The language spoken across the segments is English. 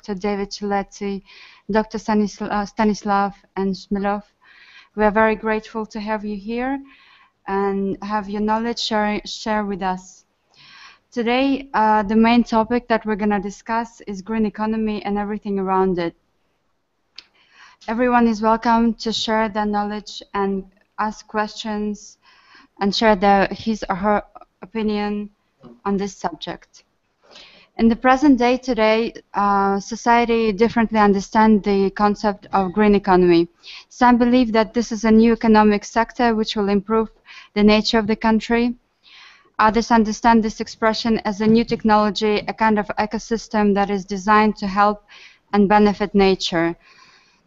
Dr. David Chiletti, Dr. Stanislav and Shmilov. We are very grateful to have you here and have your knowledge share with us. Today, the main topic that we're going to discuss is green economy and everything around it. Everyone is welcome to share their knowledge and ask questions and share his or her opinion on this subject. In the present day today, society differently understands the concept of green economy. Some believe that this is a new economic sector which will improve the nature of the country. Others understand this expression as a new technology, a kind of ecosystem that is designed to help and benefit nature.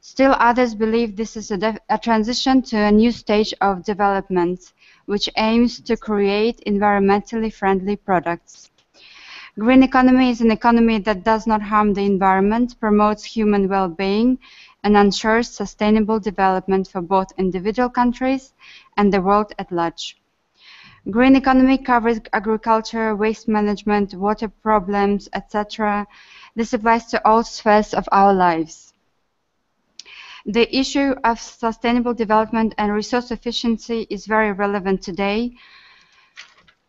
Still others believe this is a transition to a new stage of development, which aims to create environmentally friendly products. Green economy is an economy that does not harm the environment, promotes human well-being, and ensures sustainable development for both individual countries and the world at large. Green economy covers agriculture, waste management, water problems, etc. This applies to all spheres of our lives. The issue of sustainable development and resource efficiency is very relevant today.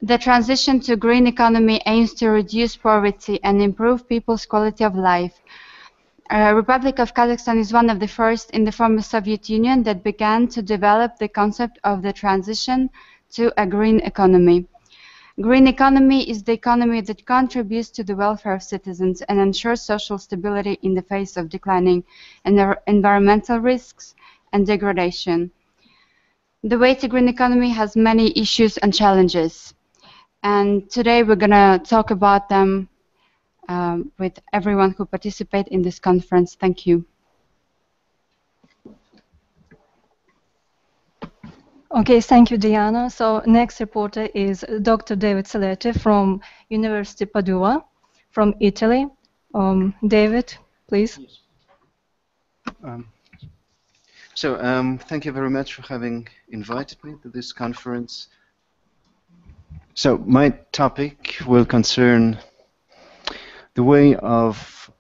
The transition to green economy aims to reduce poverty and improve people's quality of life. Republic of Kazakhstan is one of the first in the former Soviet Union that began to develop the concept of the transition to a green economy. Green economy is the economy that contributes to the welfare of citizens and ensures social stability in the face of declining environmental risks and degradation. The way to green economy has many issues and challenges. And today we're going to talk about them with everyone who participates in this conference. Thank you. Okay, thank you, Diana. So next reporter is Dr. David Chiletti from University Padua, from Italy. David, please. Thank you very much for having invited me to this conference. So my topic will concern the way of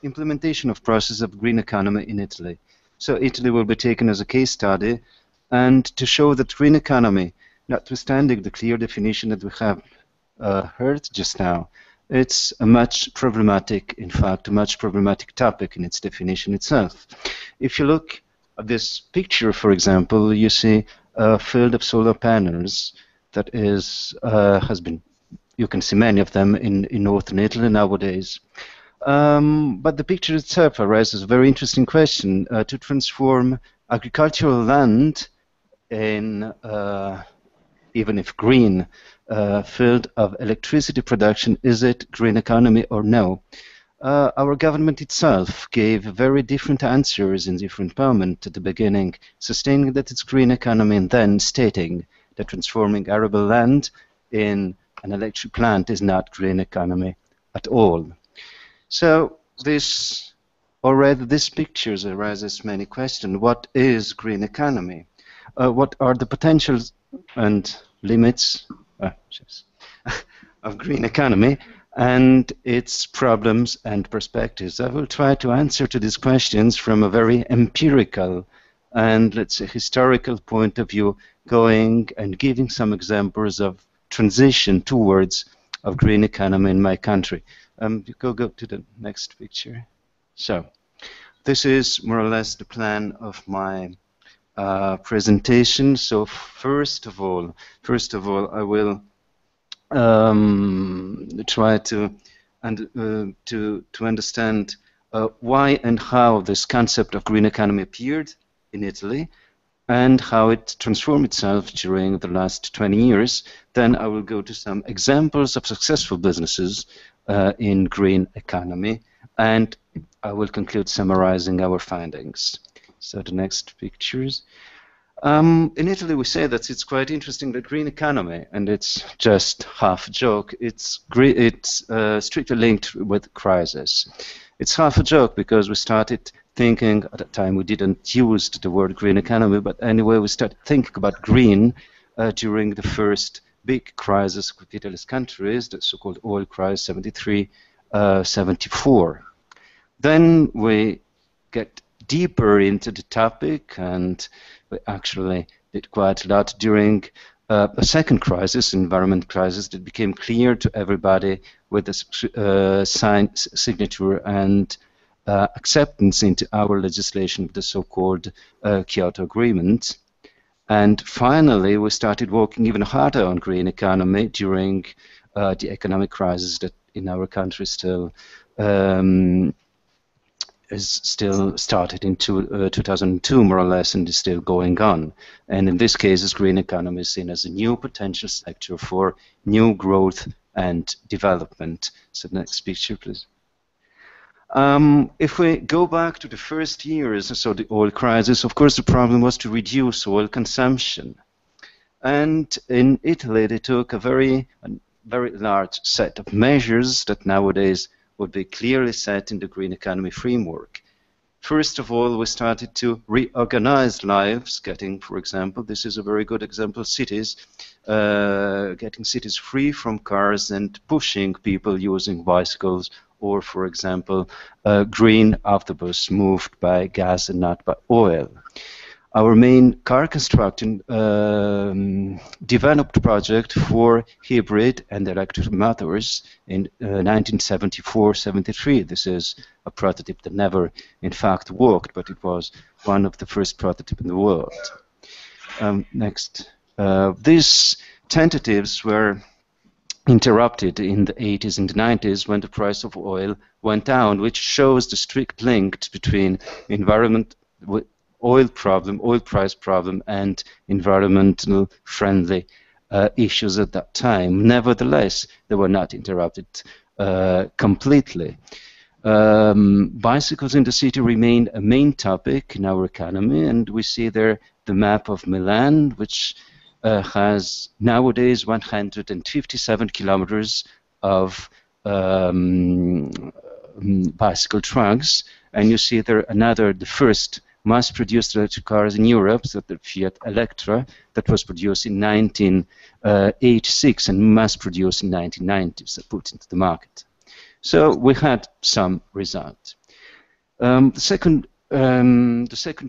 implementation of process of green economy in Italy. So Italy will be taken as a case study, and to show that green economy, notwithstanding the clear definition that we have heard just now, it's a much problematic, in fact, a much problematic topic in its definition itself. If you look at this picture, for example, you see a field of solar panels that is you can see many of them in northern Italy nowadays. But the picture itself arises a very interesting question to transform agricultural land in, even if green, field of electricity production. Is it green economy or no? Our government itself gave very different answers in different moments at the beginning, sustaining that it's green economy and then stating that transforming arable land in an electric plant is not green economy at all. So this pictures arises many questions. What is green economy? What are the potentials and limits of green economy and its problems and perspectives? I will try to answer to these questions from a very empirical and, let's say, historical point of view, going and giving some examples of transition towards of green economy in my country. You go to the next picture. So this is more or less the plan of my presentation. So first of all, I will try to understand why and how this concept of green economy appeared in Italy and how it transformed itself during the last 20 years. Then I will go to some examples of successful businesses in green economy, and I will conclude summarizing our findings. So the next pictures. In Italy, we say that it's quite interesting that green economy, and it's just half a joke, it's strictly linked with crisis. It's half a joke because we started thinking, at that time we didn't use the word green economy, but anyway we started thinking about green during the first big crisis of capitalist countries, the so-called oil crisis, 73, 74. Then we get deeper into the topic, and we actually did quite a lot during a second crisis, environment crisis, that became clear to everybody with the signature and acceptance into our legislation of the so-called Kyoto Agreement. And finally, we started working even harder on green economy during the economic crisis that in our country still is still started in 2002, more or less, and is still going on. And in this case, green economy is seen as a new potential sector for new growth and development. So next picture, please. If we go back to the first years, so the oil crisis, of course the problem was to reduce oil consumption. And in Italy they took a very large set of measures that nowadays would be clearly set in the green economy framework. First of all, we started to reorganize lives, getting, for example, this is a very good example, cities, getting cities free from cars and pushing people using bicycles, or, for example, green autobus moved by gas and not by oil. Our main car construction developed project for hybrid and electric motors in 1974-73. This is a prototype that never, in fact, worked, but it was one of the first prototypes in the world. Next. These tentatives were interrupted in the 80s and the 90s when the price of oil went down, which shows the strict link between environment, oil price problem, and environmental friendly issues at that time. Nevertheless, they were not interrupted completely. Bicycles in the city remain a main topic in our economy, and we see there the map of Milan, which has nowadays 157 kilometers of bicycle tracks, and you see there the first mass-produced electric cars in Europe, so the Fiat Electra, that was produced in 1986 and mass-produced in 1990, so put into the market. So we had some result. The second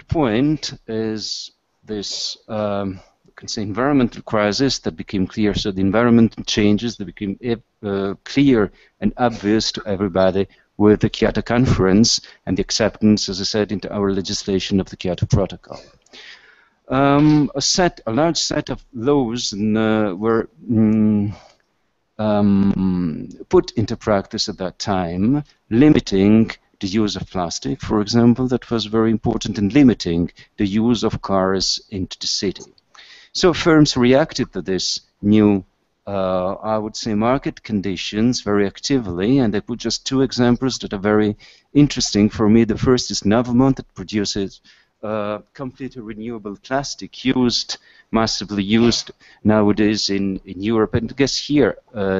point is this, you can say, environmental crisis that became clear. So the environmental changes that became clear and obvious to everybody with the Kyoto Conference and the acceptance, as I said, into our legislation of the Kyoto Protocol. A large set of laws were put into practice at that time, limiting the use of plastic, for example. That was very important in limiting the use of cars into the city. So firms reacted to this new I would say market conditions very actively, and I put just two examples that are very interesting for me. The first is Novamont, that produces completely renewable plastic, massively used nowadays in Europe, and I guess here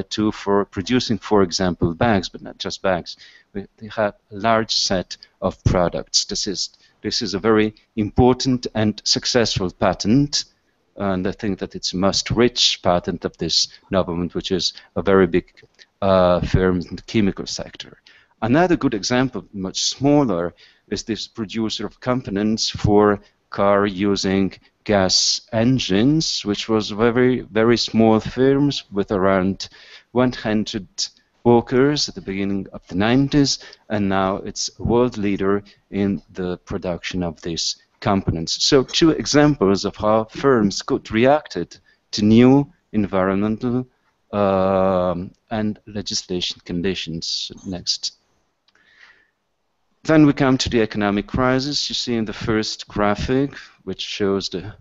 too, for producing, for example, bags, but not just bags. They have a large set of products. This is a very important and successful patent. And I think that it's a most rich patent of this Novamont, which is a very big firm in the chemical sector. Another good example, much smaller, is this producer of components for car using gas engines, which was very, very small firms with around 100 workers at the beginning of the 90s, and now it's a world leader in the production of these components. So two examples of how firms could react to new environmental and legislation conditions. Next. Then we come to the economic crisis. You see in the first graphic, which shows the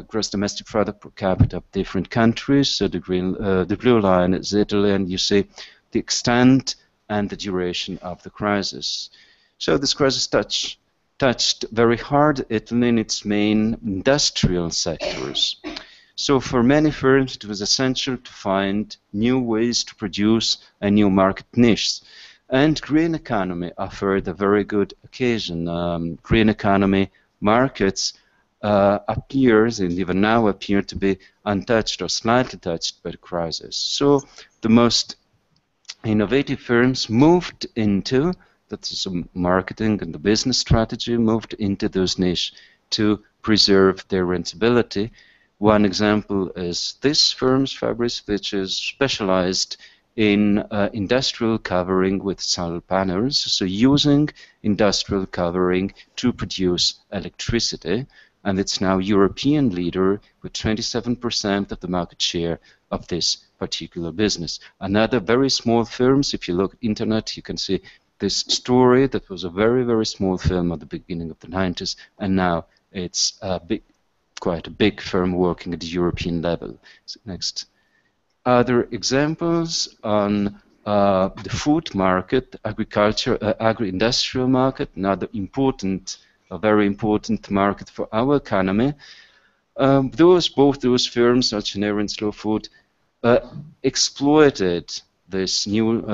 gross domestic product per capita of different countries. So the blue line is Italy, and you see the extent and the duration of the crisis. So this crisis touched very hard Italy in its main industrial sectors. So for many firms it was essential to find new ways to produce a new market niche. And green economy offered a very good occasion. Green economy markets appears, and even now appear, to be untouched or slightly touched by the crisis. So the most innovative firms moved into That's some marketing and the business strategy moved into those niche to preserve their rentability. One example is this firm's Fabris, which is specialized in industrial covering with solar panels, so using industrial covering to produce electricity, and it's now European leader with 27% of the market share of this particular business. Another very small firms, if you look internet, you can see this story that was a very, very small firm at the beginning of the 90s, and now it's a quite a big firm working at the European level. So next. Other examples on the food market, agriculture, agri-industrial market, another important, a very important market for our economy. Both those firms, Algeria and Slow Food, exploited this new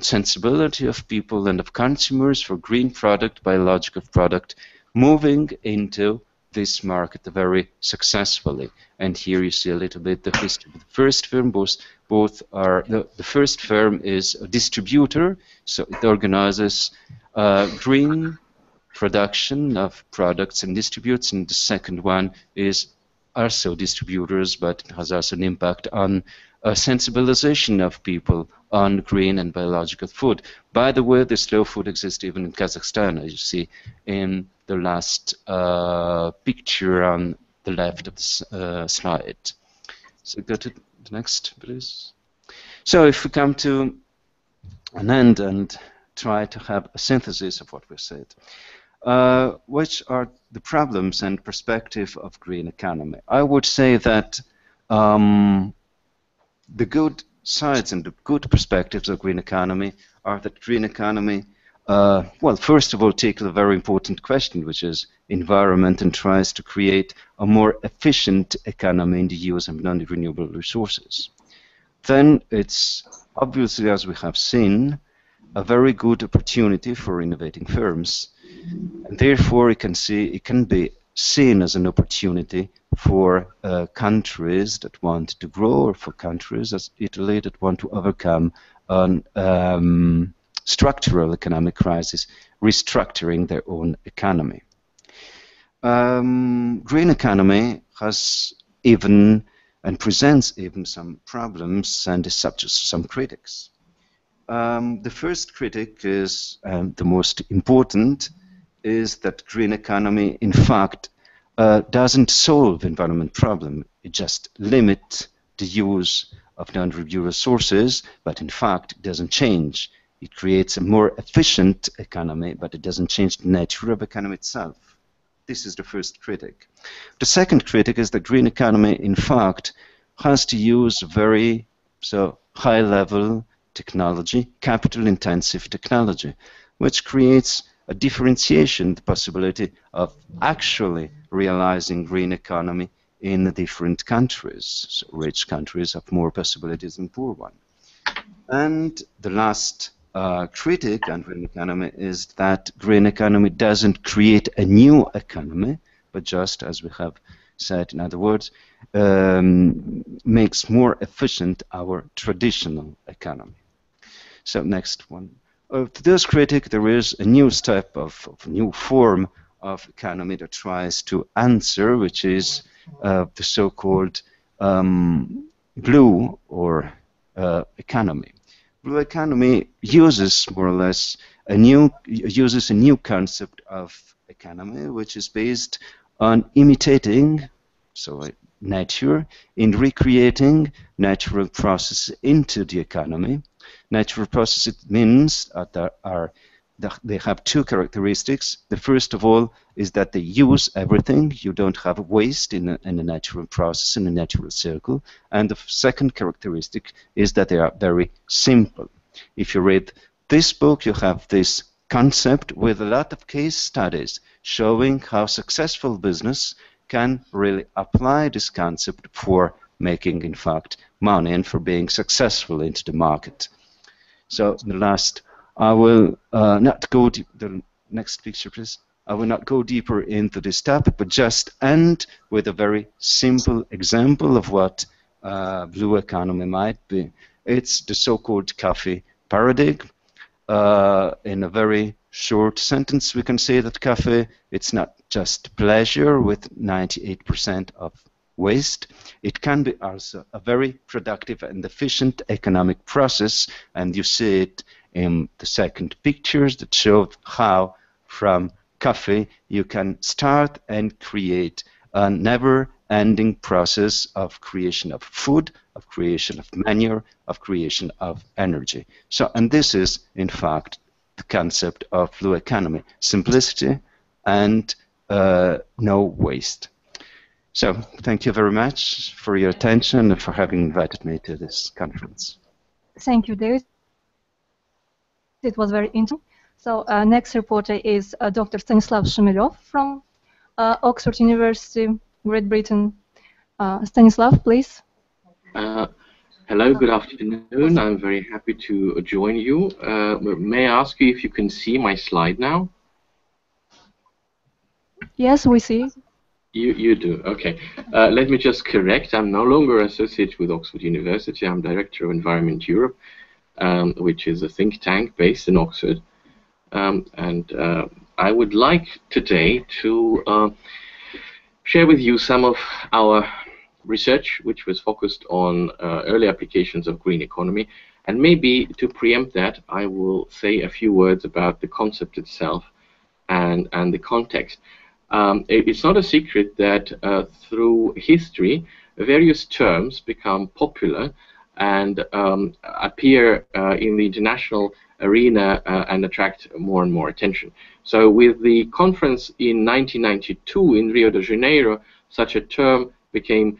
sensibility of people and of consumers for green product, biological product, moving into this market very successfully. And here you see a little bit the history of the first firm. Both are the first firm is a distributor, so it organizes green production of products and distributes, and the second one is also distributors, but it has also an impact on sensibilization of people on green and biological food. By the way, the slow food exists even in Kazakhstan, as you see in the last picture on the left of the slide. So go to the next, please. So if we come to an end and try to have a synthesis of what we said, which are the problems and perspective of green economy? I would say that the good sides and the good perspectives of green economy are that green economy, well, first of all, takes a very important question, which is environment, and tries to create a more efficient economy in the use of non-renewable resources. Then it's obviously, as we have seen, a very good opportunity for innovating firms, and therefore it can be seen as an opportunity for countries that want to grow, or for countries as Italy that want to overcome an structural economic crisis, restructuring their own economy. Green economy has even and presents even some problems and is subject to some critics. The first critic is, the most important, is that green economy in fact doesn't solve environment problem. It just limits the use of non-renewable resources, but in fact it doesn't change. It creates a more efficient economy, but it doesn't change the nature of the economy itself. This is the first critic. The second critic is that green economy in fact has to use very high-level technology, capital-intensive technology, which creates a differentiation, the possibility of actually realizing green economy in the different countries. So rich countries have more possibilities than poor ones. And the last critic on green economy is that green economy doesn't create a new economy, but just, as we have said, in other words, makes more efficient our traditional economy. So next one. To this critic, there is a new step of a new form of economy that tries to answer, which is the so-called blue or economy. Blue economy uses more or less a new concept of economy, which is based on imitating nature, in recreating natural processes into the economy. Natural processes means that they have two characteristics. The first of all is that they use everything. You don't have waste in a natural process, in a natural circle. And the second characteristic is that they are very simple. If you read this book, you have this concept with a lot of case studies showing how successful business can really apply this concept for making, in fact, money and for being successful into the market. So the last, I will not go deep, the next picture please. I will not go deeper into this topic, but just end with a very simple example of what blue economy might be. It's the so-called coffee paradigm. in a very short sentence, we can say that coffee, it's not just pleasure with 98% of waste. It can be also a very productive and efficient economic process, and you see it in the second pictures that show how from coffee you can start and create a never-ending process of creation of food, of creation of manure, of creation of energy. So, and this is in fact the concept of blue economy: simplicity and no waste. So thank you very much for your attention and for having invited me to this conference. Thank you, David. It was very interesting. So next reporter is Dr. Stanislav Shumilov from Oxford University, Great Britain. Stanislav, please. Hello, good afternoon. I'm very happy to join you. May I ask you if you can see my slide now? Yes, we see. You do, okay. Let me just correct, I'm no longer associated with Oxford University. I'm Director of Environment Europe, which is a think tank based in Oxford. I would like today to share with you some of our research, which was focused on early applications of green economy. And maybe to preempt that, I will say a few words about the concept itself and the context. It's not a secret that through history, various terms become popular and appear in the international arena and attract more and more attention. So with the conference in 1992 in Rio de Janeiro, such a term became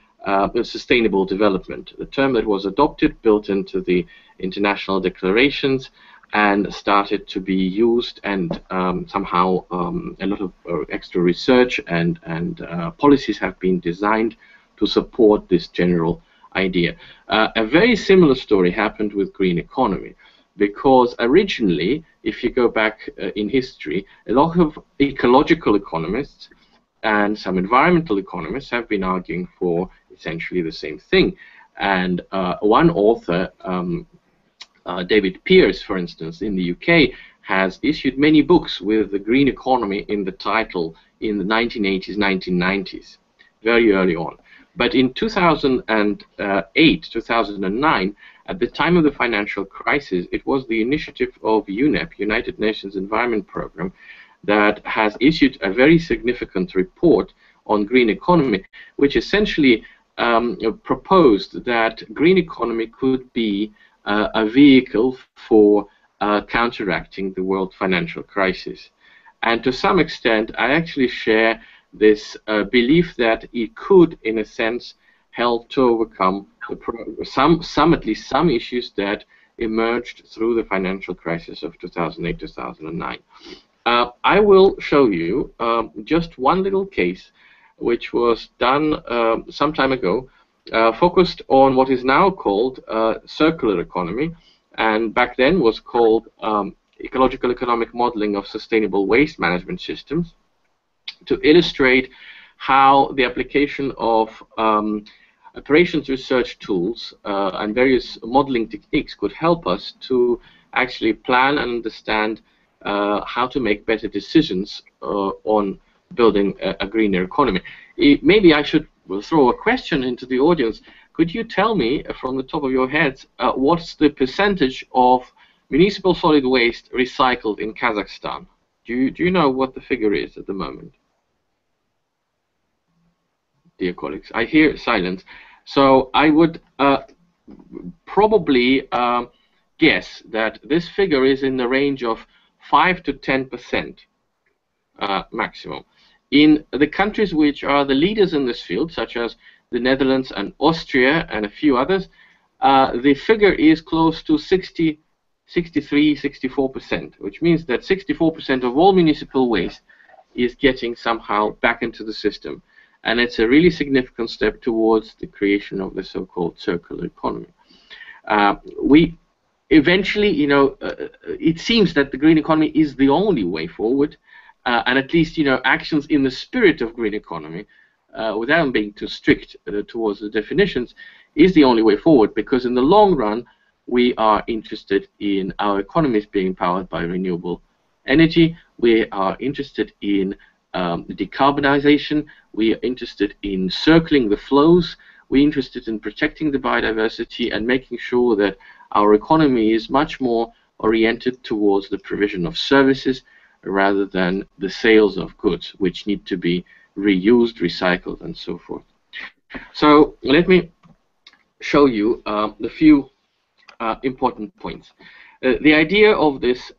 sustainable development, the term that was adopted, built into the international declarations, and started to be used, and somehow a lot of extra research and policies have been designed to support this general idea. A very similar story happened with green economy, because originally, if you go back in history, a lot of ecological economists and some environmental economists have been arguing for essentially the same thing. And one author, David Pearce, for instance, in the UK, has issued many books with the green economy in the title in the 1980s, 1990s, very early on. But in 2008, 2009, at the time of the financial crisis, it was the initiative of UNEP, United Nations Environment Programme, that has issued a very significant report on green economy, which essentially proposed that green economy could be a vehicle for counteracting the world financial crisis. And to some extent, I actually share this belief that it could, in a sense, help to overcome at least some issues that emerged through the financial crisis of 2008-2009. I will show you just one little case which was done some time ago, focused on what is now called circular economy, and back then was called ecological economic modeling of sustainable waste management systems, to illustrate how the application of operations research tools and various modeling techniques could help us to actually plan and understand how to make better decisions on building a greener economy. Maybe I should throw a question into the audience. Could you tell me from the top of your heads what's the percentage of municipal solid waste recycled in Kazakhstan? Do you know what the figure is at the moment? Dear colleagues, I hear silence. So I would probably guess that this figure is in the range of 5 to 10% maximum. In the countries which are the leaders in this field, such as the Netherlands and Austria and a few others, the figure is close to 63, 64%, which means that 64% of all municipal waste is getting somehow back into the system. And it's a really significant step towards the creation of the so-called circular economy. We eventually, it seems that the green economy is the only way forward, and at least, actions in the spirit of green economy, without being too strict towards the definitions, is the only way forward, because in the long run, we are interested in our economies being powered by renewable energy. We are interested in decarbonization. We are interested in circling the flows. We're interested in protecting the biodiversity and making sure that our economy is much more oriented towards the provision of services rather than the sales of goods, which need to be reused, recycled, and so forth. So let me show you the few important points. The idea of this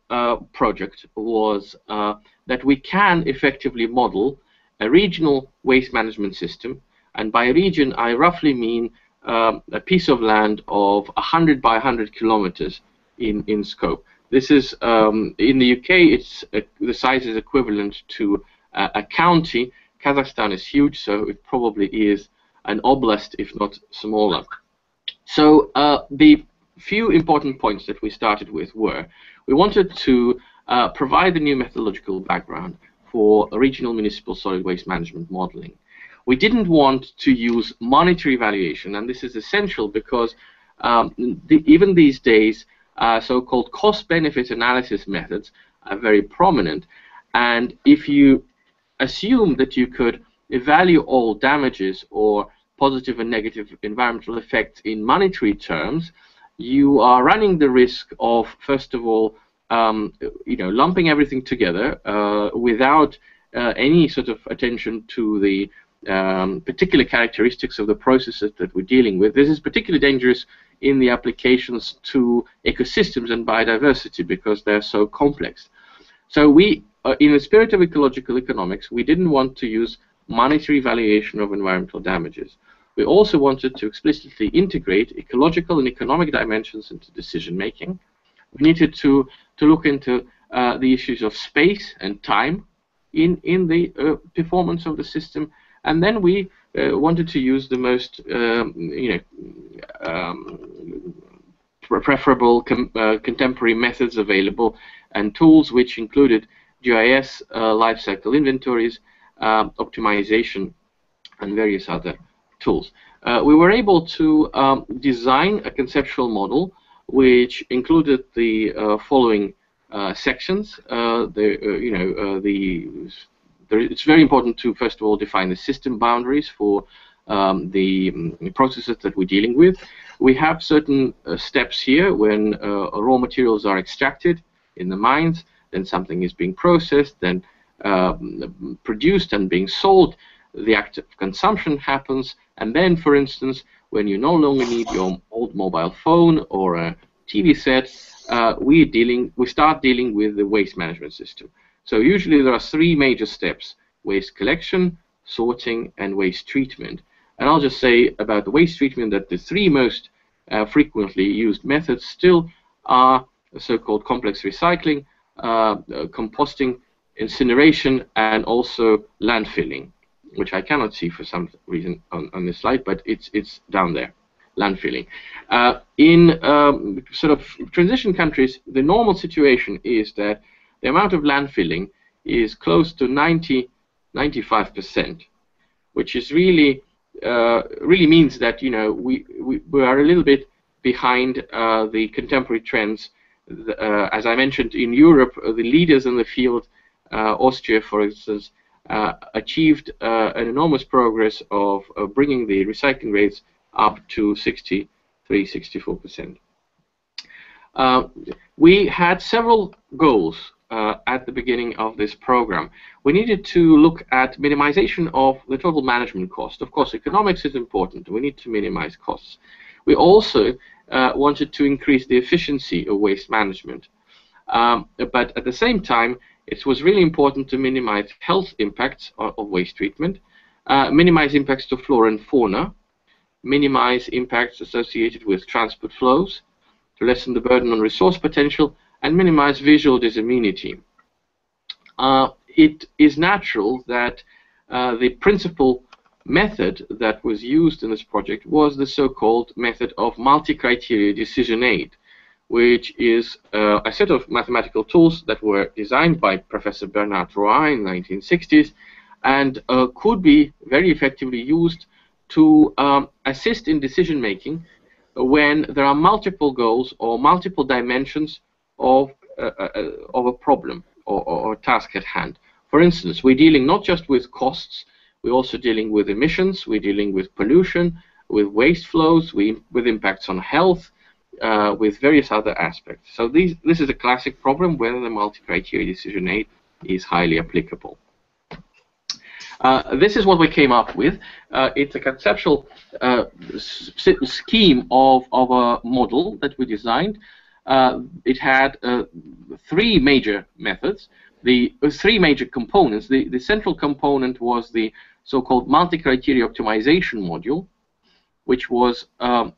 project was that we can effectively model a regional waste management system, and by region I roughly mean a piece of land of 100 by 100 kilometers in scope. This is in the UK. It's the size is equivalent to a county. Kazakhstan is huge, so it probably is an oblast, if not smaller. So the few important points that we started with were we wanted to provide the new methodological background for regional municipal solid waste management modeling. We didn't want to use monetary valuation, and this is essential because even these days so-called cost-benefit analysis methods are very prominent, and if you assume that you could evaluate all damages or positive and negative environmental effects in monetary terms, you are running the risk of, first of all, lumping everything together without any sort of attention to the particular characteristics of the processes that we're dealing with. This is particularly dangerous in the applications to ecosystems and biodiversity because they're so complex. So we, in the spirit of ecological economics, we didn't want to use monetary valuation of environmental damages. We also wanted to explicitly integrate ecological and economic dimensions into decision making. We needed to look into the issues of space and time in the performance of the system, and then we wanted to use the most preferable contemporary methods available and tools, which included GIS, life cycle inventories, optimization, and various other tools. We were able to design a conceptual model which included the following sections. It's very important to, first of all, define the system boundaries for the processes that we're dealing with. We have certain steps here when raw materials are extracted in the mines, then something is being processed, then produced and being sold. The act of consumption happens, and then, for instance, when you no longer need your old mobile phone or a TV set, we start dealing with the waste management system. So usually there are three major steps: waste collection, sorting, and waste treatment. And I'll just say about the waste treatment that the three most frequently used methods still are so-called complex recycling, composting, incineration, and also landfilling, which I cannot see for some reason on this slide, but it's down there, landfilling. In sort of transition countries, the normal situation is that the amount of landfilling is close to 90–95%, which is really means that we are a little bit behind the contemporary trends. As I mentioned, in Europe, the leaders in the field, Austria, for instance, achieved an enormous progress of bringing the recycling rates up to 63–64%. We had several goals at the beginning of this program. We needed to look at minimization of the total management cost. Of course, economics is important. We need to minimize costs. We also wanted to increase the efficiency of waste management. But at the same time, it was really important to minimize health impacts of waste treatment, minimize impacts to flora and fauna, minimize impacts associated with transport flows, to lessen the burden on resource potential, and minimize visual disamenity. It is natural that the principal method that was used in this project was the so-called method of multi-criteria decision aid, which is a set of mathematical tools that were designed by Professor Bernard Roy in the 1960s and could be very effectively used to assist in decision-making when there are multiple goals or multiple dimensions of a problem or task at hand. For instance, we're dealing not just with costs, we're also dealing with emissions, we're dealing with pollution, with waste flows, with impacts on health, with various other aspects. So this is a classic problem where the multi-criteria decision aid is highly applicable. This is what we came up with. It's a conceptual scheme of a model that we designed. It had three major methods, three major components. The central component was the so-called multi-criteria optimization module, which was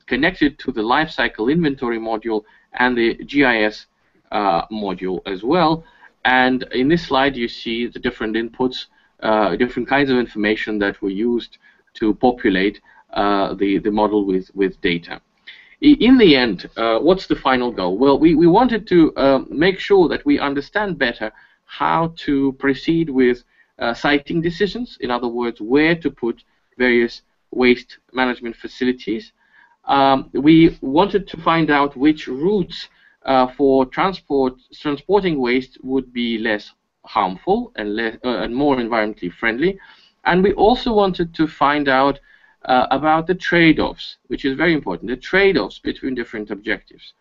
connected to the life cycle inventory module and the GIS module as well. And in this slide, you see the different inputs, different kinds of information that were used to populate the model with data. In the end, what's the final goal? Well, we wanted to make sure that we understand better how to proceed with siting decisions, in other words, where to put various waste management facilities. We wanted to find out which routes for transporting waste would be less harmful and more environmentally friendly. And we also wanted to find out about the trade-offs, which is very important, the trade-offs between different objectives.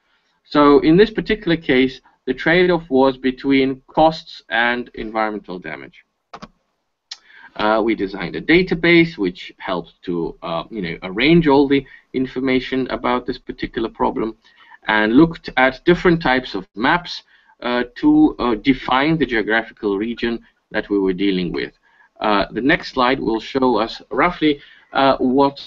So in this particular case, the trade-off was between costs and environmental damage. We designed a database which helped to arrange all the information about this particular problem, and looked at different types of maps to define the geographical region that we were dealing with. The next slide will show us roughly what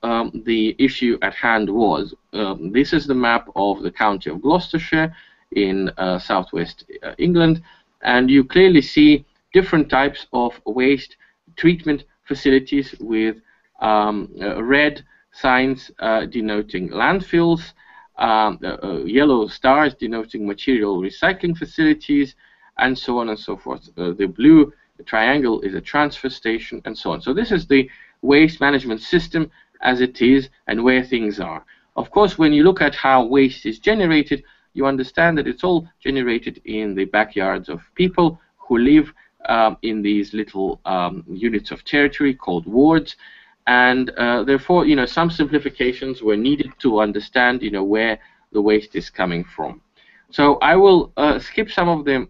the issue at hand was. This is the map of the county of Gloucestershire in southwest England, and you clearly see different types of waste treatment facilities with red signs denoting landfills, yellow stars denoting material recycling facilities, and so on and so forth. The blue triangle is a transfer station, and so on. So this is the waste management system as it is and where things are. Of course, when you look at how waste is generated, you understand that it's all generated in the backyards of people who live in these little units of territory called wards, and therefore, some simplifications were needed to understand, where the waste is coming from. So I will skip some of the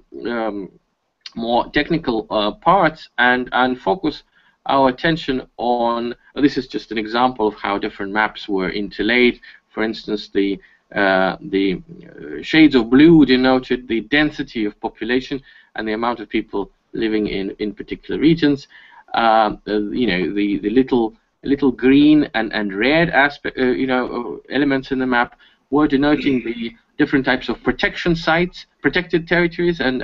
more technical parts and focus our attention on. This is just an example of how different maps were interlaid. For instance, the shades of blue denoted the density of population and the amount of people living in particular regions. The little green and red aspect, elements in the map were denoting the different types of protection sites, protected territories, and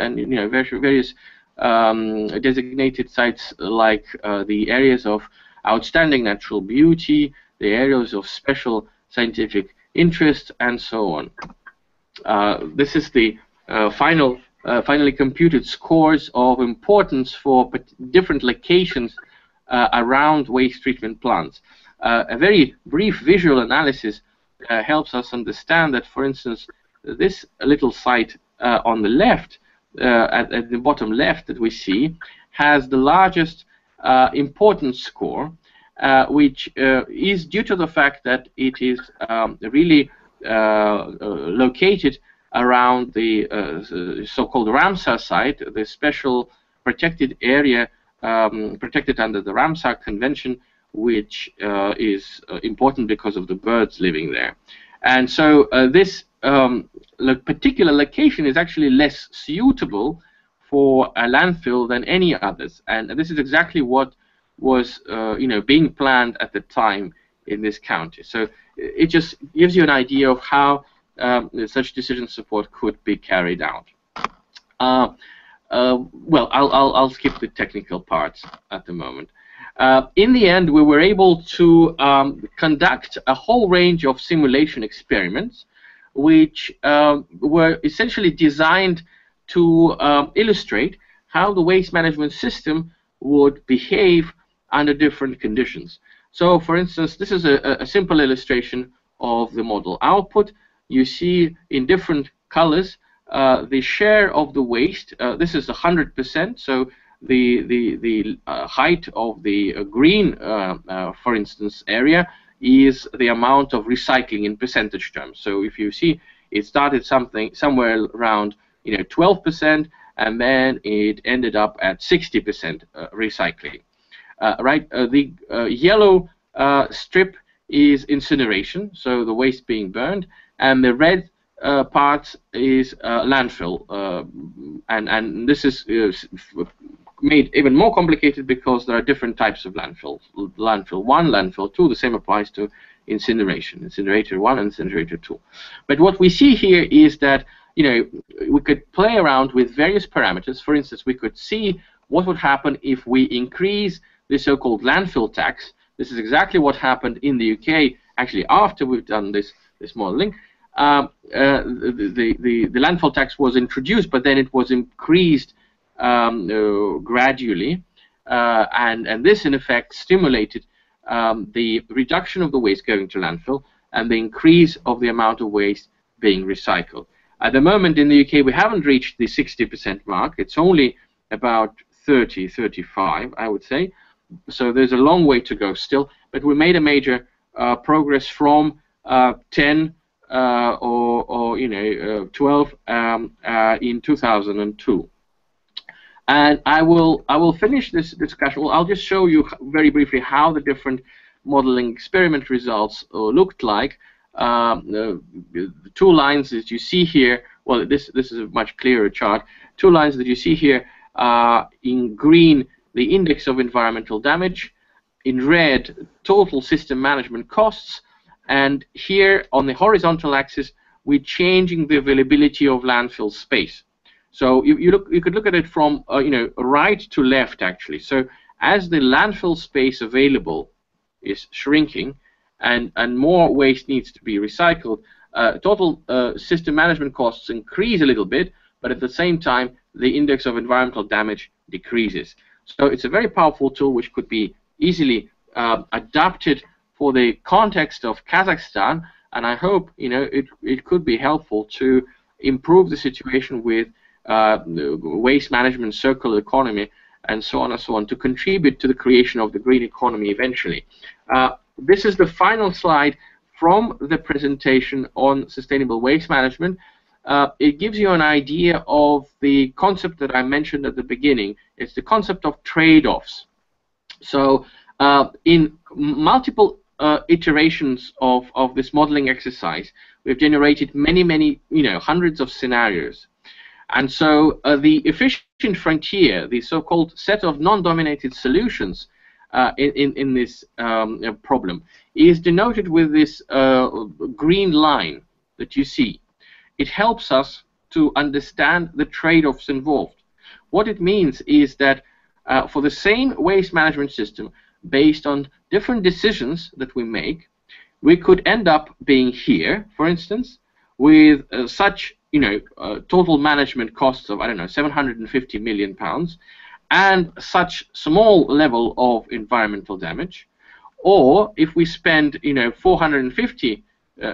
various designated sites, like the areas of outstanding natural beauty, the areas of special scientific interest, and so on. This is the finally computed scores of importance for different locations around waste treatment plants. A very brief visual analysis helps us understand that, for instance, this little site on the left, at the bottom left that we see, has the largest importance score, which is due to the fact that it is really located around the so-called Ramsar site, the special protected area protected under the Ramsar Convention, which is important because of the birds living there. And so this particular location is actually less suitable for a landfill than any others, and this is exactly what was being planned at the time in this county. So it just gives you an idea of how such decision support could be carried out. Well, I'll skip the technical parts at the moment. In the end, we were able to conduct a whole range of simulation experiments, which were essentially designed to illustrate how the waste management system would behave under different conditions. So, for instance, this is a simple illustration of the model output. You see in different colors the share of the waste. This is 100%, so the height of the green, for instance, area is the amount of recycling in percentage terms. So if you see, it started somewhere around 12%, and then it ended up at 60% recycling. Right, the yellow strip is incineration, so the waste being burned, and the red part is landfill, and this is made even more complicated because there are different types of landfills. Landfill 1, landfill 2, the same applies to incineration. Incinerator 1 and incinerator 2. But what we see here is that we could play around with various parameters. For instance, we could see what would happen if we increase the so-called landfill tax. This is exactly what happened in the UK, actually, after we've done this modeling. The landfill tax was introduced, but then it was increased gradually, and this, in effect, stimulated the reduction of the waste going to landfill and the increase of the amount of waste being recycled. At the moment in the UK, we haven't reached the 60% mark. It's only about 30, 35, I would say. So there's a long way to go still, but we made a major progress from 10 or 12 in 2002. And I will finish this discussion. Well, I'll just show you very briefly how the different modeling experiment results looked like. The two lines that you see here, well, this is a much clearer chart. Two lines that you see here are in green, the index of environmental damage, in red, total system management costs, and here on the horizontal axis, we're changing the availability of landfill space. So you could look at it from right to left, actually. So as the landfill space available is shrinking, and more waste needs to be recycled, total system management costs increase a little bit, but at the same time, the index of environmental damage decreases. So it's a very powerful tool which could be easily adapted for the context of Kazakhstan, and I hope it could be helpful to improve the situation with waste management, circular economy, and so on, to contribute to the creation of the green economy eventually. This is the final slide from the presentation on sustainable waste management. It gives you an idea of the concept that I mentioned at the beginning. It's the concept of trade-offs. So in multiple iterations of this modeling exercise, we've generated many hundreds of scenarios. And so the efficient frontier, the so-called set of non-dominated solutions in this problem, is denoted with this green line that you see. It helps us to understand the trade-offs involved. What it means is that for the same waste management system, based on different decisions that we make, we could end up being here, for instance, with such total management costs of, I don't know, 750 million pounds, and such small level of environmental damage. Or if we spend 450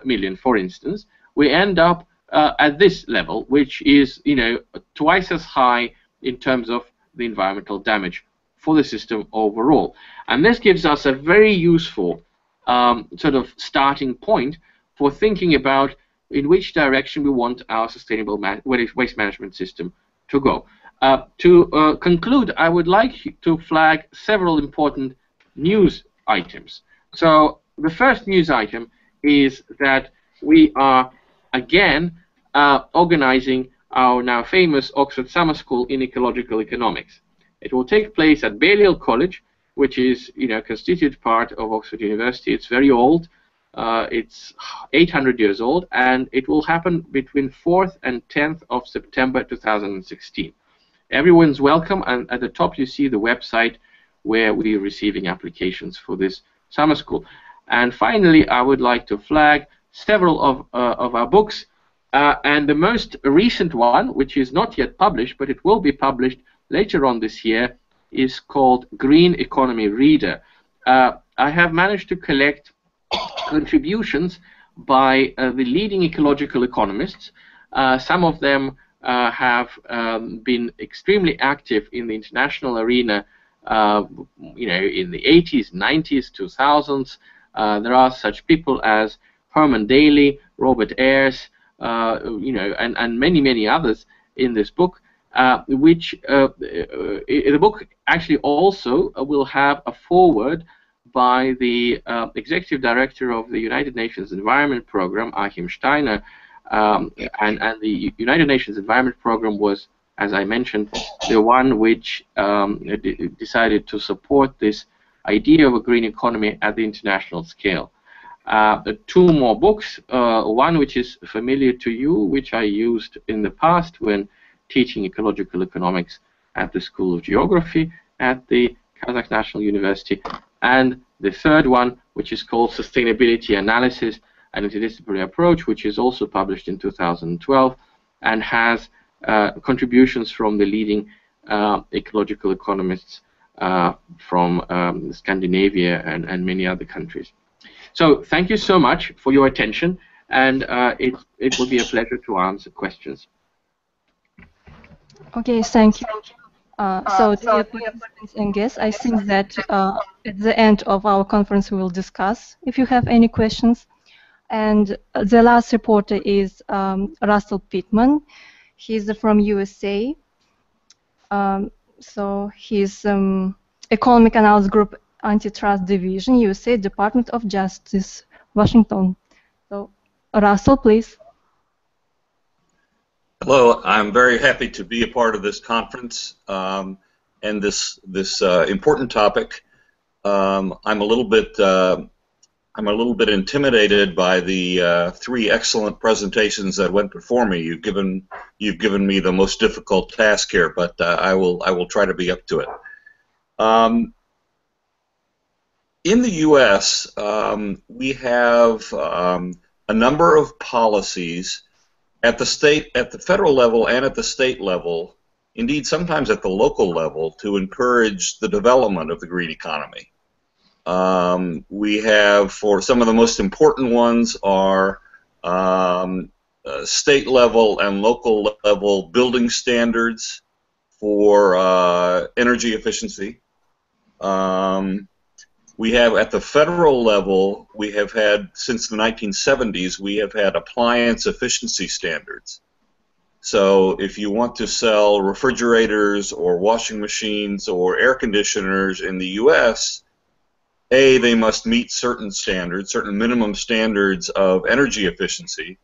million, for instance, we end up at this level, which is twice as high in terms of the environmental damage for the system overall. And this gives us a very useful sort of starting point for thinking about in which direction we want our sustainable waste management system to go. To conclude, I would like to flag several important news items. So the first news item is that we are again organizing our now famous Oxford Summer School in Ecological Economics. It will take place at Balliol College, which is a constituent part of Oxford University. It's very old. It's 800 years old, and it will happen between 4th and 10th of September 2016. Everyone's welcome, and at the top you see the website where we are receiving applications for this summer school. And finally, I would like to flag several of our books, and the most recent one, which is not yet published, but it will be published later on this year, is called Green Economy Reader. I have managed to collect contributions by the leading ecological economists. Some of them have been extremely active in the international arena, you know, in the 80s, 90s, 2000s. There are such people as Herman Daly, Robert Ayres, you know, and many others in this book. The book actually also will have a foreword by the executive director of the United Nations Environment Program, Achim Steiner, and the United Nations Environment Program was, as I mentioned, the one which decided to support this idea of a green economy at the international scale. Two more books, one which is familiar to you, which I used in the past when teaching ecological economics at the School of Geography at the Kazakh National University, and the third one, which is called Sustainability Analysis, an Interdisciplinary Approach, which is also published in 2012 and has contributions from the leading ecological economists from Scandinavia and many other countries. So thank you so much for your attention, and it will be a pleasure to answer questions. Okay, thank you. So, dear participants and guests, I think that at the end of our conference we will discuss if you have any questions. And the last reporter is Russell Pittman. He's from USA. So he's Economic Analysis Group Antitrust Division, USA, Department of Justice, Washington. So, Russell, please. Hello, I'm very happy to be a part of this conference and this important topic. I'm a little bit intimidated by the three excellent presentations that went before me. You've given me the most difficult task here, but I will try to be up to it. In the U.S., we have a number of policies at the federal level and at the state level, indeed sometimes at the local level, to encourage the development of the green economy. We have, for some of the most important ones, are state level and local level building standards for energy efficiency. We have, at the federal level, we have had, since the 1970s, we have had appliance efficiency standards. So if you want to sell refrigerators or washing machines or air conditioners in the U.S., A, they must meet certain standards, certain minimum standards of energy efficiency,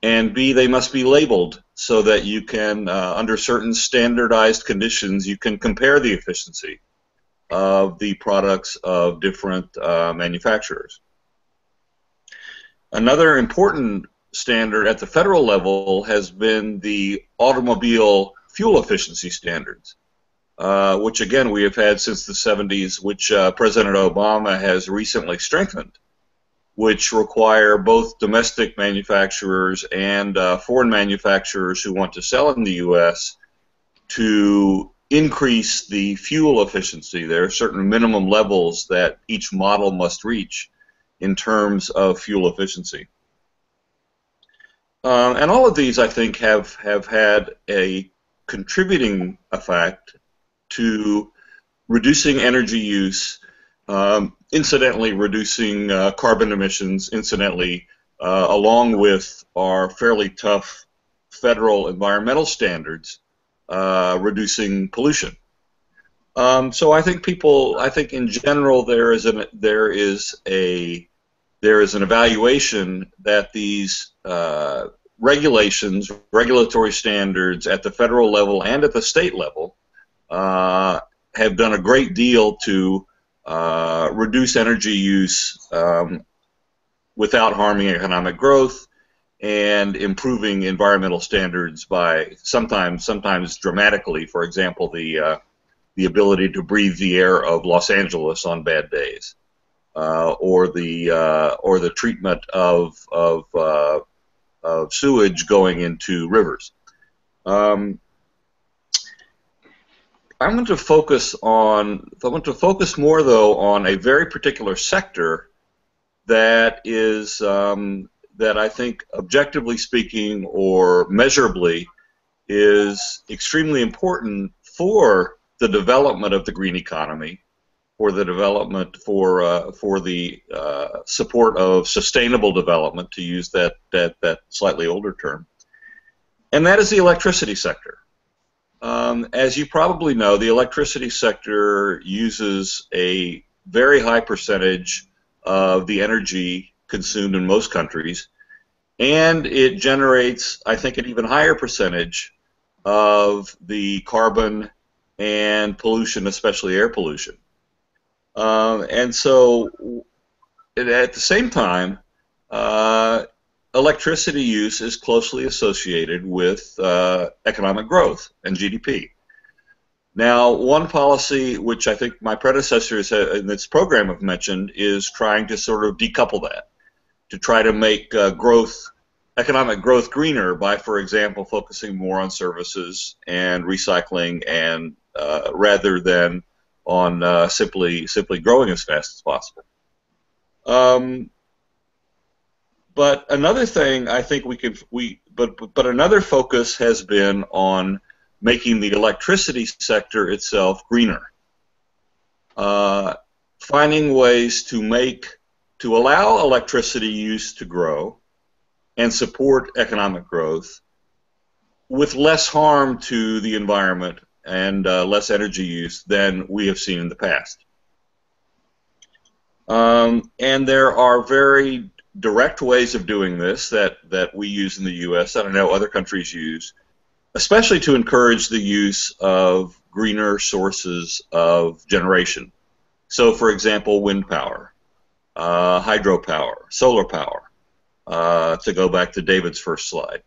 and B, they must be labeled so that you can, under certain standardized conditions, you can compare the efficiency of the products of different manufacturers. Another important standard at the federal level has been the automobile fuel efficiency standards, which again we have had since the 70s, which President Obama has recently strengthened, which require both domestic manufacturers and foreign manufacturers who want to sell in the U.S. to increase the fuel efficiency. There are certain minimum levels that each model must reach in terms of fuel efficiency. And all of these, I think, have had a contributing effect to reducing energy use, incidentally reducing carbon emissions, incidentally, along with our fairly tough federal environmental standards, reducing pollution. So I think in general there is an evaluation that these regulations, regulatory standards at the federal level and at the state level have done a great deal to reduce energy use without harming economic growth and improving environmental standards by sometimes dramatically. For example, the ability to breathe the air of Los Angeles on bad days, or the treatment of sewage going into rivers. I want to focus more though on a very particular sector that is that I think, objectively speaking or measurably, is extremely important for the development of the green economy, for the development for the support of sustainable development, to use that slightly older term, and that is the electricity sector. As you probably know, the electricity sector uses a very high percentage of the energy consumed in most countries, and it generates, I think, an even higher percentage of the carbon and pollution, especially air pollution. And so, at the same time, electricity use is closely associated with economic growth and GDP. Now, one policy which I think my predecessors in this program have mentioned is trying to sort of decouple that, to try to make economic growth greener by, for example, focusing more on services and recycling, and rather than on simply growing as fast as possible. But another thing I think but another focus has been on making the electricity sector itself greener, finding ways to allow electricity use to grow and support economic growth with less harm to the environment and less energy use than we have seen in the past. And there are very direct ways of doing this that we use in the U.S. that I know other countries use, especially to encourage the use of greener sources of generation. So, for example, wind power, hydropower, solar power, to go back to David's first slide.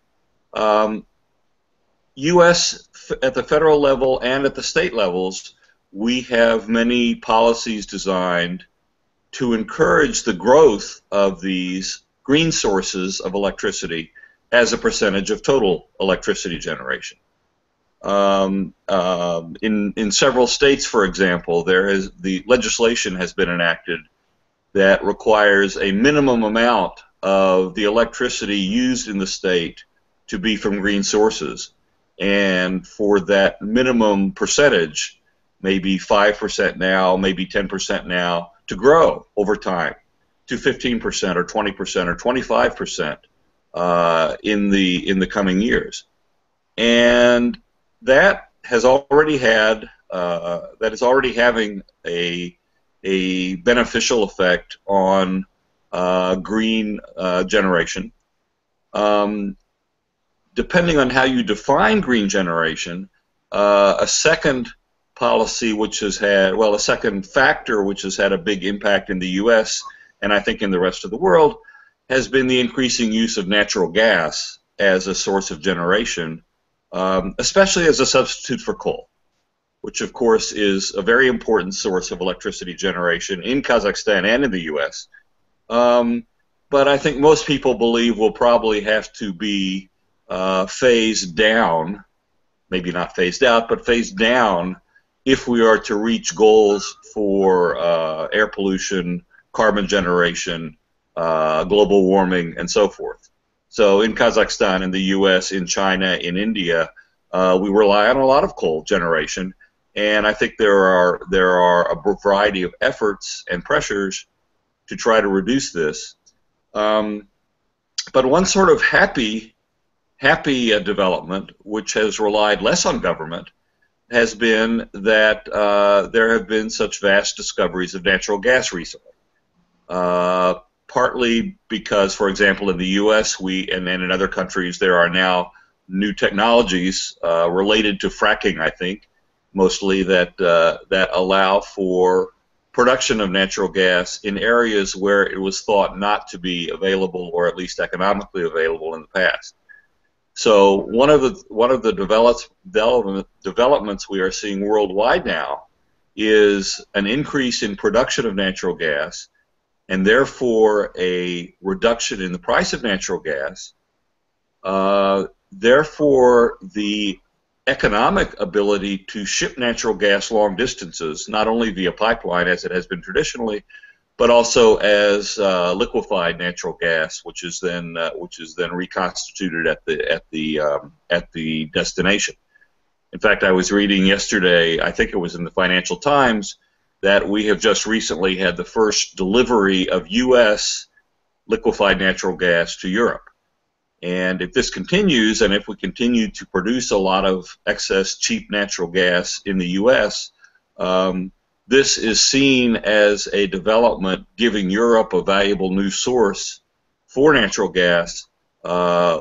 U.S. at the federal level and at the state levels, we have many policies designed to encourage the growth of these green sources of electricity as a percentage of total electricity generation. In several states, for example, the legislation has been enacted that requires a minimum amount of the electricity used in the state to be from green sources, and for that minimum percentage, maybe 5% now, maybe 10% now, to grow over time to 15% or 20% or 25% in the coming years, and that has already had that is already having a beneficial effect on green generation. Depending on how you define green generation, a second policy which has had, a second factor which has had a big impact in the U.S. and I think in the rest of the world, has been the increasing use of natural gas as a source of generation, especially as a substitute for coal, which of course is a very important source of electricity generation in Kazakhstan and in the U.S. But I think most people believe will probably have to be phased down, maybe not phased out, but phased down if we are to reach goals for air pollution, carbon generation, global warming, and so forth. So in Kazakhstan, in the U.S., in China, in India, we rely on a lot of coal generation, and I think there are a variety of efforts and pressures to try to reduce this. But one sort of happy development, which has relied less on government, has been that there have been such vast discoveries of natural gas recently. Partly because, for example, in the U.S. and in other countries, there are now new technologies related to fracking, I think, mostly that allow for production of natural gas in areas where it was thought not to be available, or at least economically available, in the past. So one of the developments we are seeing worldwide now is an increase in production of natural gas, and therefore a reduction in the price of natural gas. Therefore, the economic ability to ship natural gas long distances, not only via pipeline as it has been traditionally, but also as liquefied natural gas, which is then reconstituted at the destination. In fact, I was reading yesterday, I think it was in the Financial Times, that we have just recently had the first delivery of U.S. liquefied natural gas to Europe. And if this continues, and if we continue to produce a lot of excess cheap natural gas in the U.S., this is seen as a development giving Europe a valuable new source for natural gas,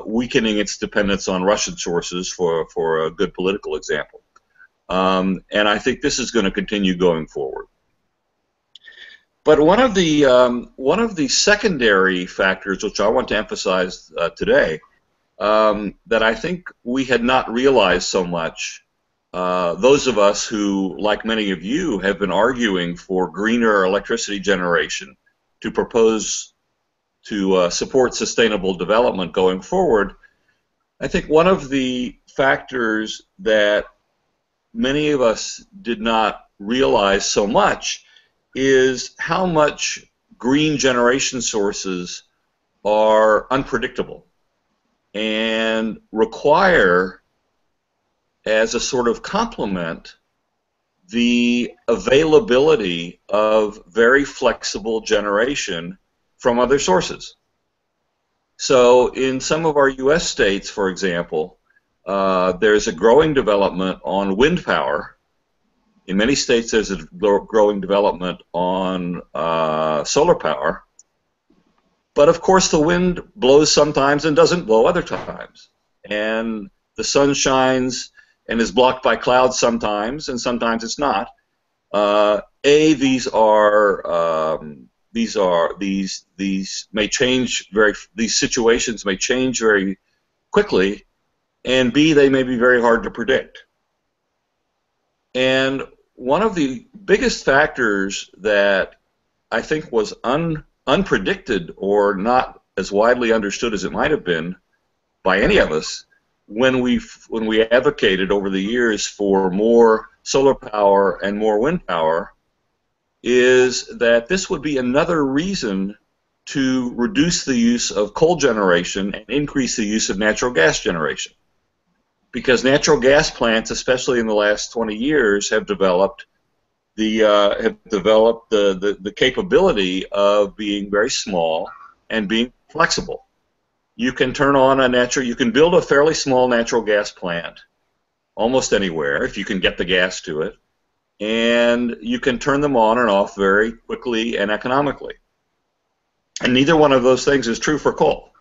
weakening its dependence on Russian sources, for a good political example. And I think this is going to continue going forward. But one of the secondary factors, which I want to emphasize today, that I think we had not realized so much, those of us who, like many of you, have been arguing for greener electricity generation to propose to support sustainable development going forward, I think one of the factors that many of us did not realize so much is how much green generation sources are unpredictable and require, as a sort of complement, the availability of very flexible generation from other sources. So in some of our U.S. states, for example, there's a growing development on wind power. In many states, there's a growing development on solar power. But of course, the wind blows sometimes and doesn't blow other times. And the sun shines and is blocked by clouds sometimes, and sometimes it's not. These may change these situations may change very quickly, and B, they may be very hard to predict. And one of the biggest factors that I think was unpredicted or not as widely understood as it might have been by any of us when we advocated over the years for more solar power and more wind power is that this would be another reason to reduce the use of coal generation and increase the use of natural gas generation. Because natural gas plants, especially in the last 20 years, have developed the capability of being very small and being flexible. You can turn on you can build a fairly small natural gas plant almost anywhere if you can get the gas to it, and you can turn them on and off very quickly and economically. And neither one of those things is true for coal.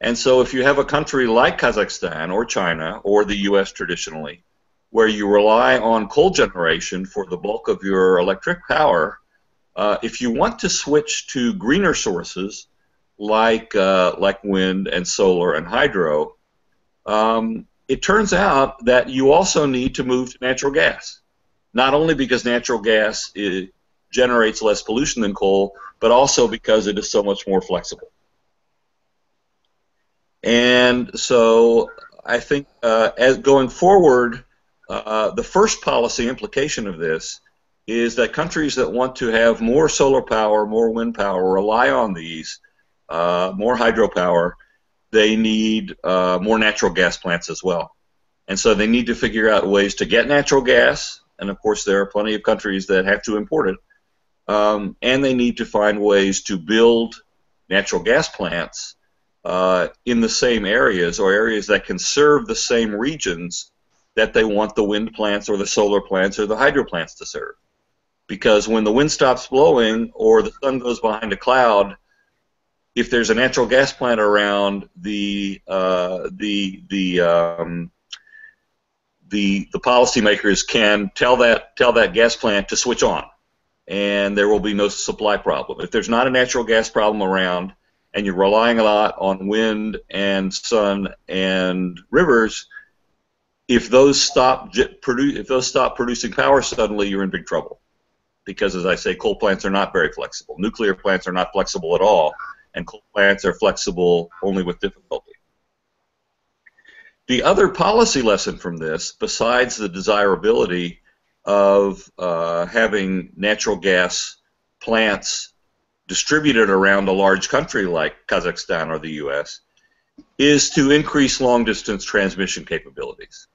And so if you have a country like Kazakhstan or China or the U.S. traditionally, where you rely on coal generation for the bulk of your electric power, if you want to switch to greener sources like wind and solar and hydro, it turns out that you also need to move to natural gas. Not only because natural gas generates less pollution than coal, but also because it is so much more flexible. And so I think as going forward, the first policy implication of this is that countries that want to have more solar power, more wind power, rely on these, more hydropower, they need more natural gas plants as well. And so they need to figure out ways to get natural gas, and of course there are plenty of countries that have to import it, and they need to find ways to build natural gas plants in the same areas, or areas that can serve the same regions that they want the wind plants or the solar plants or the hydro plants to serve. Because when the wind stops blowing or the sun goes behind a cloud, if there's a natural gas plant around, the policymakers can tell that gas plant to switch on, and there will be no supply problem. If there's not a natural gas problem around, and you're relying a lot on wind and sun and rivers, if those stop producing power suddenly, you're in big trouble. Because, as I say, coal plants are not very flexible. Nuclear plants are not flexible at all, and coal plants are flexible only with difficulty. The other policy lesson from this, besides the desirability of having natural gas plants distributed around a large country like Kazakhstan or the US, is to increase long-distance transmission capabilities.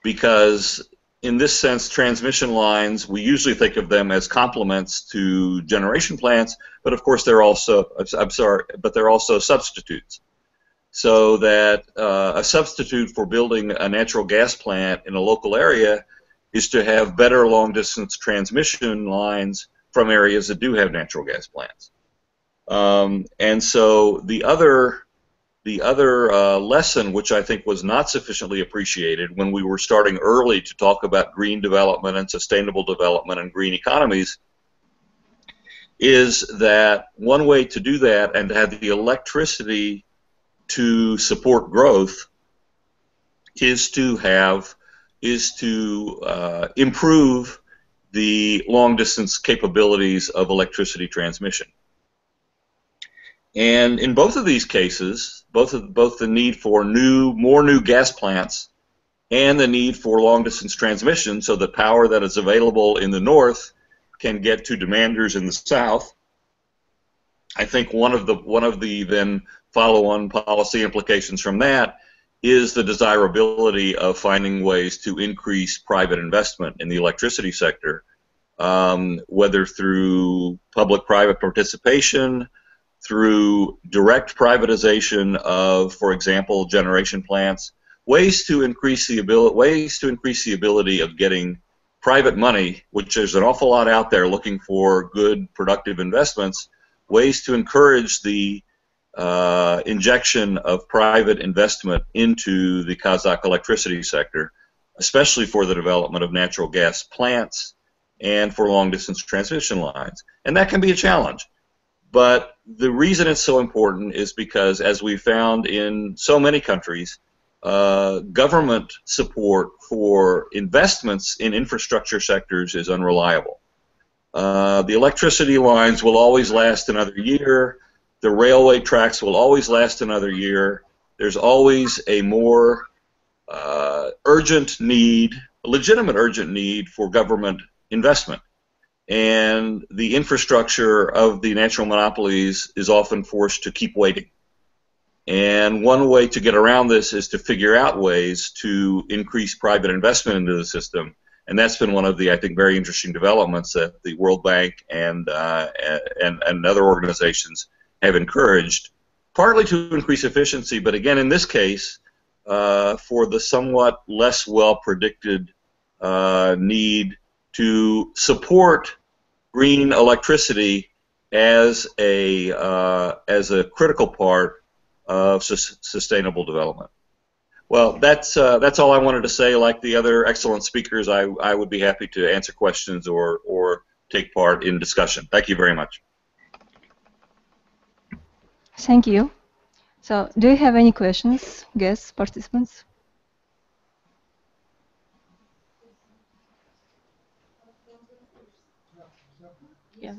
Because in this sense, transmission lines, we usually think of them as complements to generation plants, but of course they're also, but they're also substitutes. So that a substitute for building a natural gas plant in a local area is to have better long-distance transmission lines from areas that do have natural gas plants. And so the other lesson, which I think was not sufficiently appreciated when we were starting early to talk about green development and sustainable development and green economies, is that one way to do that and to have the electricity to support growth is to improve the long-distance capabilities of electricity transmission. And in both of these cases, both the need for more new gas plants and the need for long-distance transmission so that power that is available in the north can get to demanders in the south, I think one of the then follow-on policy implications from that is the desirability of finding ways to increase private investment in the electricity sector, whether through public-private participation, through direct privatization of, for example, generation plants, ways to increase the ability of getting private money, which there's an awful lot out there looking for good, productive investments, ways to encourage the injection of private investment into the Kazakh electricity sector, especially for the development of natural gas plants and for long-distance transmission lines. And that can be a challenge. But the reason it's so important is because, as we found in so many countries, government support for investments in infrastructure sectors is unreliable. The electricity lines will always last another year. The railway tracks will always last another year. There's always a more urgent need, a legitimate urgent need for government investment. And the infrastructure of the natural monopolies is often forced to keep waiting. And one way to get around this is to figure out ways to increase private investment into the system. And that's been one of the, I think, very interesting developments that the World Bank and other organizations have encouraged, partly to increase efficiency, but again, in this case, for the somewhat less well-predicted need to support green electricity as a critical part of sustainable development. Well, that's all I wanted to say. Like the other excellent speakers, I would be happy to answer questions or take part in discussion. Thank you very much. Thank you. So, do you have any questions, guests, participants? Yeah.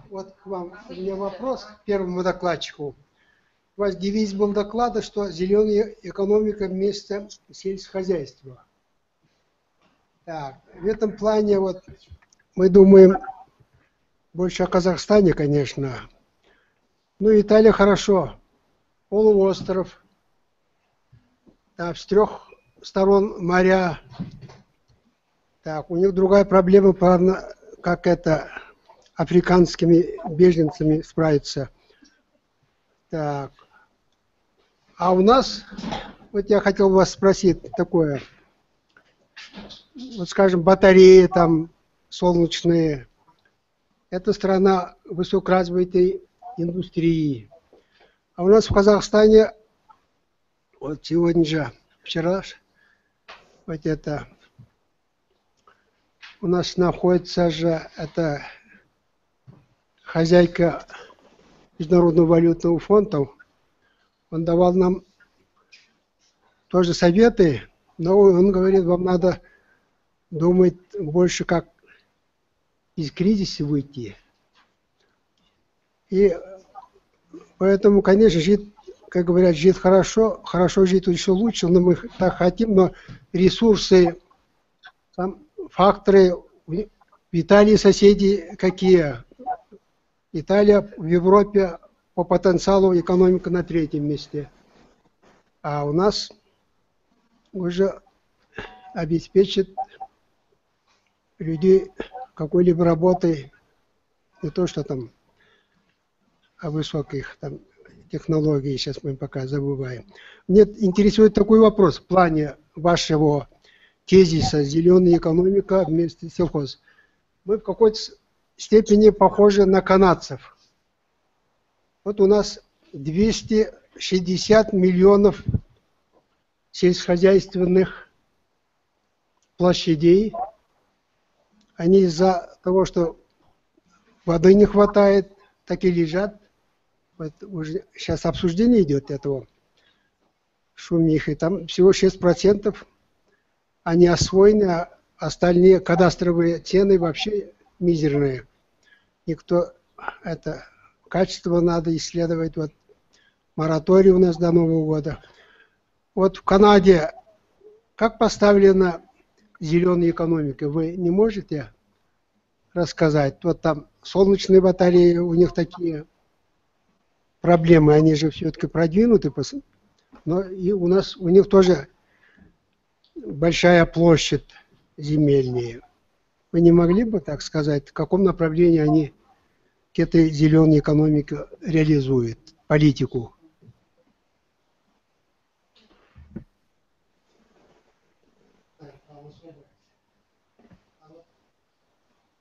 Вот к вам у меня вопрос к первому докладчику. У вас девиз был доклада, что зеленая экономика вместо сельскохозяйства. Так, в этом плане вот мы думаем больше о Казахстане, конечно. Ну, Италия хорошо. Полуостров. Так, с 3 сторон моря. Так, у них другая проблема, правда, как это африканскими беженцами справиться. Так. А у нас, вот я хотел вас спросить такое, вот скажем, батареи там солнечные, это страна высокоразвитой индустрии. А у нас в Казахстане, вот сегодня же, вчера, вот это, у нас находится же это хозяйка Международного валютного фонда, он давал нам тоже советы, но он говорит, вам надо думать больше, как из кризиса выйти. И поэтому, конечно же, как говорят, жить хорошо, хорошо жить еще лучше, но мы так хотим, но ресурсы, там, факторы, в Италии соседи какие? Италия в Европе по потенциалу экономика на 3-м месте. А у нас уже обеспечит людей какой-либо работой, не то что там о высоких там технологиях, сейчас мы пока забываем. Мне интересует такой вопрос в плане вашего тезиса «Зеленая экономика вместе с сельхоз». Мы в какой-то степени похожи на канадцев. Вот у нас 260 миллионов сельскохозяйственных площадей. Они из-за того, что воды не хватает, так и лежат. Вот уже сейчас обсуждение идет этого шумихи. Там всего 6% они освоены, а остальные кадастровые цены вообще мизерные. Никто это качество надо исследовать. Вот мораторий у нас до Нового года. Вот в Канаде как поставлена зеленая экономика? Вы не можете рассказать? Вот там солнечные батареи, у них такие проблемы, они же все-таки продвинуты, но и у них тоже большая площадь земельная. Вы не могли бы так сказать, в каком направлении они к этой зеленой экономике реализуют политику?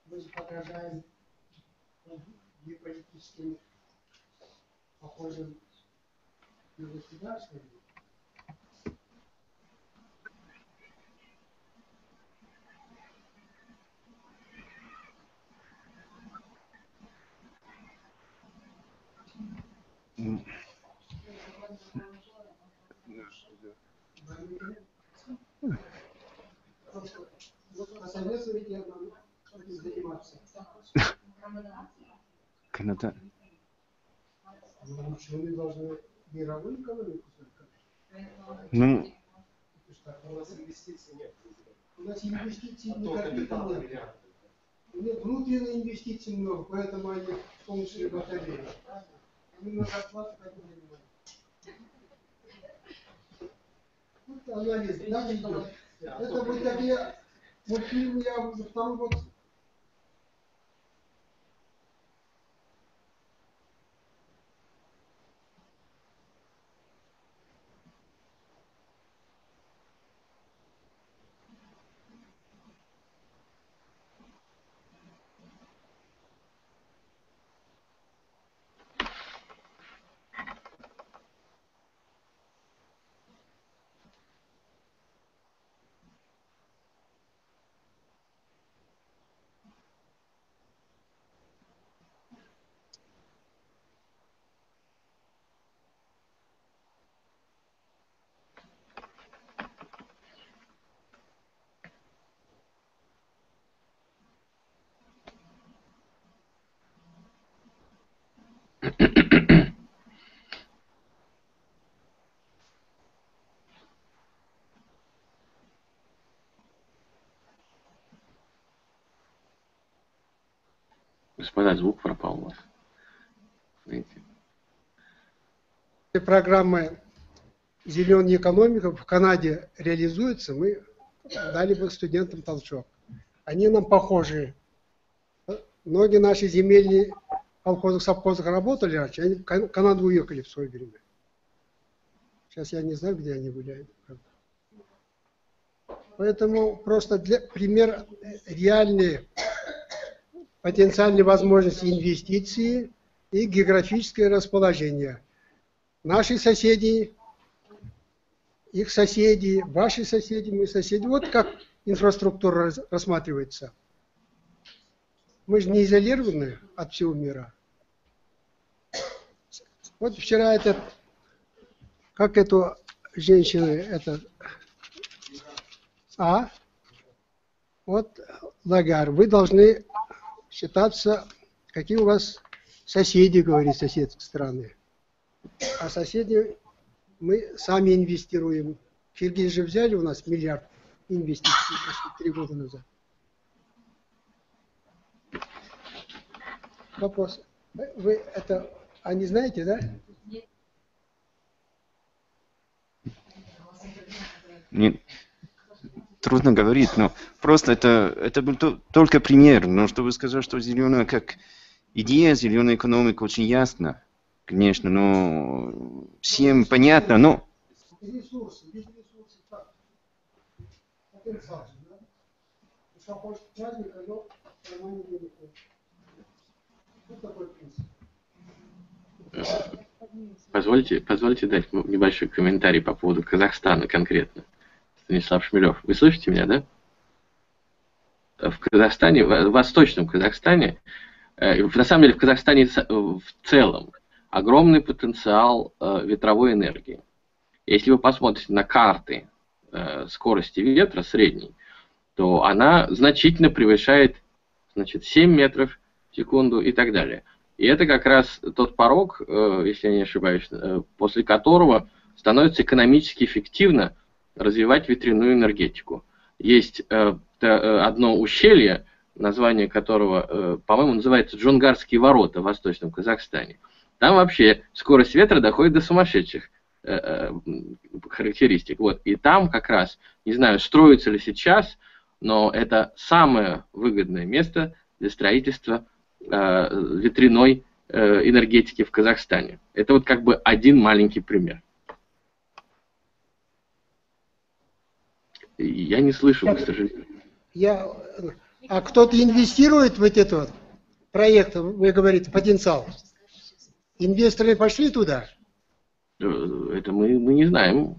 Мы подражаем политическим похожим на государство. Посоветуйте нам этим заниматься. Канада. Потому что мы должны мировую экономику только. Ну, У нас инвестиций нет. У нас инвестиций никаких нет. Нет, внутренние инвестиции много, поэтому они солнечные батареи. Мы на зарплату как бы понимаем. Вот анализ, да, идет. Это вот такие мультфильмы, я во втором год. Господа, звук пропал у вас. Смотрите. Программы «Зеленая экономика» в Канаде реализуется, мы дали бы студентам толчок. Они нам похожи. Многие наши земельные колхозы, совхозы работали раньше, они в Канаду уехали в свое время. Сейчас я не знаю, где они были. Поэтому просто пример реальные потенциальные возможности инвестиций и географическое расположение. Наши соседи, их соседи, ваши соседи, мои соседи. Вот как инфраструктура рассматривается. Мы же не изолированы от всего мира. Вот вчера как эту женщину, вот Лагар, вы должны считаться, какие у вас соседи, говорит соседские страны. А соседи мы сами инвестируем. Киргиз же взяли у нас миллиард инвестиций 3 года назад. Вопрос. Вы это не знаете, да? Нет. Трудно говорить, но просто это был только пример. Но чтобы сказать, что зеленая как идея, зеленая экономика очень ясна, конечно, но всем понятно, но... Ресурсы как? Потенциал, да? Что хочет праздника, но нормально денег нет. Вот такой принцип. Позвольте дать небольшой комментарий по поводу Казахстана конкретно. Станислав Шмелев. Вы слышите меня, да? В Казахстане, в Восточном Казахстане, на самом деле в Казахстане в целом огромный потенциал ветровой энергии. Если вы посмотрите на карты скорости ветра средней, то она значительно превышает, значит, 7 метров в секунду и так далее. И это как раз тот порог, если я не ошибаюсь, после которого становится экономически эффективно развивать ветряную энергетику. Есть одно ущелье, название которого, по-моему, называется Джунгарские ворота в Восточном Казахстане. Там вообще скорость ветра доходит до сумасшедших характеристик. Вот. И там как раз, не знаю, строится ли сейчас, но это самое выгодное место для строительства ветряной энергетики в Казахстане. Это вот как бы один маленький пример. Я не слышу, к сожалению. А кто-то инвестирует в эти проекты, вы говорите, потенциал? Инвесторы пошли туда? Это мы не знаем.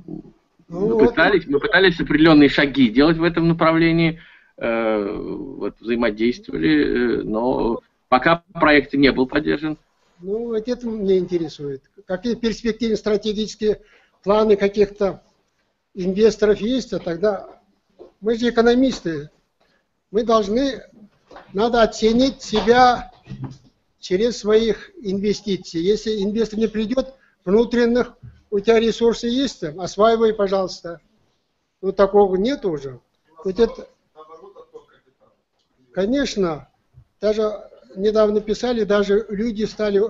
Ну, мы пытались определенные шаги делать в этом направлении, вот, взаимодействовали, но пока проект не был поддержан. Ну, вот это меня интересует. Какие перспективные стратегические планы каких-то инвесторов есть, а тогда мы же экономисты. Надо оценить себя через своих инвестиций. Если инвестор не придет, внутренних, у тебя ресурсы есть, осваивай, пожалуйста. Ну, такого нет уже. Вот это, конечно, даже недавно писали, даже люди стали,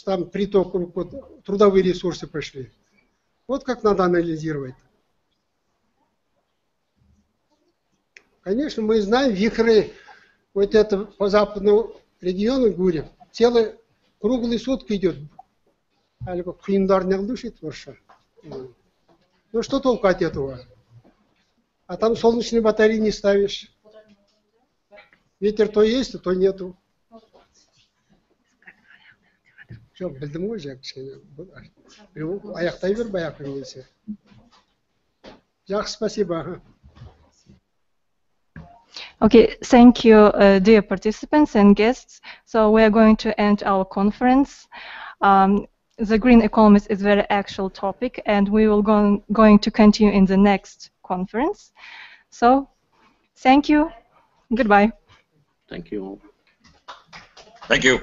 там приток, вот, трудовые ресурсы пошли. Вот как надо анализировать. Конечно, мы знаем вихры, вот это по западному региону, говорим, целые круглые сутки идет. Ну что толку от этого? А там солнечные батареи не ставишь. Ветер то есть, а то нету. Что, білдім ғой жаңа аяқтай бер баяқпен келсе. Жақсы, спасибо. Okay, thank you, dear participants and guests. So we are going to end our conference. The green economy is a very actual topic, and we will going to continue in the next conference. So, thank you. Goodbye. Thank you. Thank you.